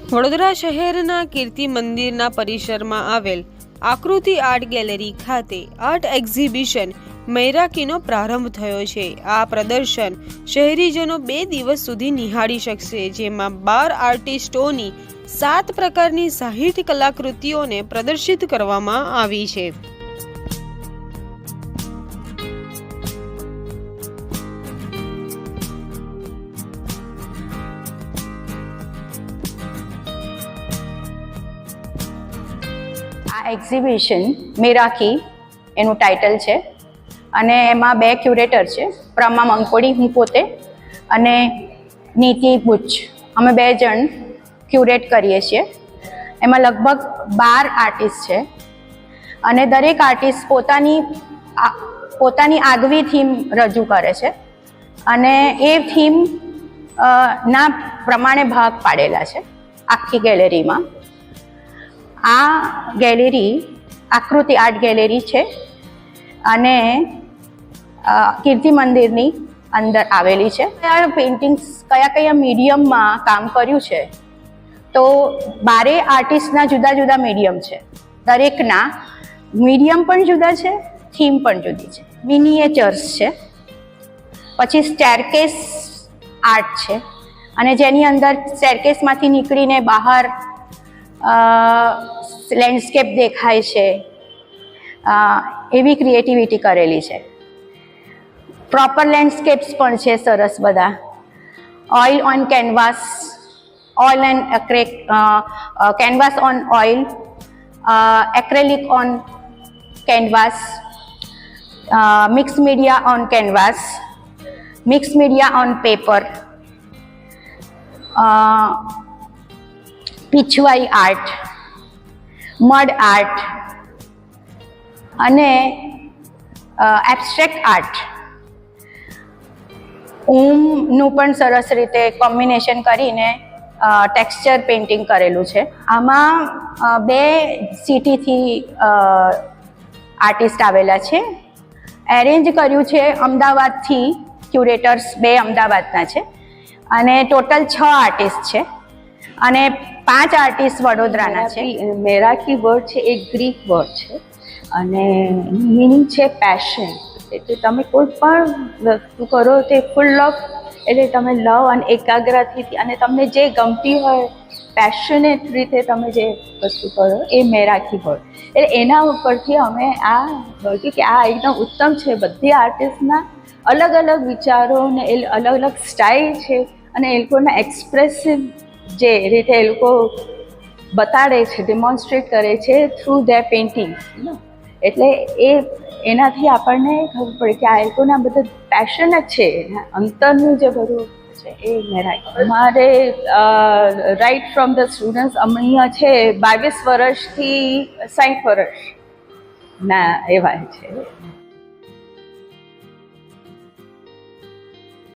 વડોદરા શહેરના કીર્તિ મંદિરના પરિસરમાં આવેલ આકૃતિ આર્ટ ગેલેરી ખાતે આર્ટ એક્ઝિબિશન મૈરાકીનો પ્રારંભ થયો છે। આ પ્રદર્શન શહેરીજનો 2 દિવસ સુધી નિહાળી શકશે, જેમાં 12 આર્ટિસ્ટોની 7 પ્રકારની 60 કલાકૃતિઓને પ્રદર્શિત કરવામાં આવી છે। આ એક્ઝિબિશન મેરાકી એનું ટાઇટલ છે અને એમાં 2 ક્યુરેટર છે, પ્રમા મંકોડી, હું પોતે, અને નીતિ બુચ, અમે 2 જણ ક્યુરેટ કરીએ છીએ। એમાં લગભગ 12 આર્ટિસ્ટ છે અને દરેક આર્ટિસ્ટ પોતાની આગવી થીમ રજૂ કરે છે અને એ થીમ ના પ્રમાણે ભાગ પાડેલા છે આખી ગેલેરીમાં। આ ગેલેરી આકૃતિ આર્ટ ગેલેરી છે અને કીર્તિ મંદિરની અંદર આવેલી છે। આ પેઇન્ટિંગ્સ કયા મીડિયમમાં કામ કર્યું છે, તો 12 આર્ટિસ્ટના જુદા જુદા મીડિયમ છે, દરેકના મીડિયમ પણ જુદા છે, થીમ પણ જુદી છે। મિનિએચર્સ છે, પછી સ્ટેરકેસ આર્ટ છે અને જેની અંદર સ્ટેરકેસમાંથી નીકળીને બહાર લેન્ડસ્કેપ દેખાય છે, એવી ક્રિએટિવિટી કરેલી છે। પ્રોપર લેન્ડસ્કેપ્સ પણ છે સરસ બધા। Oil on canvas, oil and canvas on oil, acrylic on canvas, mix media on canvas, mix media on paper, pichhwai art, mud art અને એબ્સ્ટ્રેક્ટ આર્ટ। ઊંનું પણ સરસ રીતે કોમ્બિનેશન કરીને ટેક્સચર પેઇન્ટિંગ કરેલું છે। આમાં 2 સિટીથી આર્ટિસ્ટ આવેલા છે। એરેન્જ કર્યું છે અમદાવાદથી, ક્યુરેટર્સ 2 અમદાવાદના છે અને ટોટલ 6 આર્ટિસ્ટ છે અને 5 આર્ટિસ્ટ વડોદરાના છે। મેરાકી વર્ડ છે એક ગ્રીક વર્ડ છે અને મીનિંગ છે પેશન। એટલે તમે કોઈ પણ વસ્તુ કરો તે ફૂલ ઓફ, એટલે તમે લવ અને એકાગ્રતાથી અને તમને જે ગમતી હોય પેશનેટ રીતે તમે જે વસ્તુ કરો એ મેરાકી વર્ડ। એટલે એના ઉપરથી અમે આ વર્ડ કે આ એકદમ ઉત્તમ છે। બધી આર્ટિસ્ટના અલગ અલગ વિચારો ને એ અલગ અલગ સ્ટાઇલ છે અને એ લોકોના એક્સપ્રેસિવ જે રીતે એ લોકો બતાડે છે, ડેમોન્સ્ટ્રેટ કરે છે થ્રુ ધેર પેઇન્ટિંગ। એટલે એનાથી આપણને ખબર પડે કે આ લોકોના બધા પેશન જ છે, અંતરનું જે બધું છે એ મેરાકી। અમારે રાઇટ ફ્રોમ ધ સ્ટુડન્ટ્સ અમણીય છે 22 વર્ષથી 60 વર્ષના એવા છે।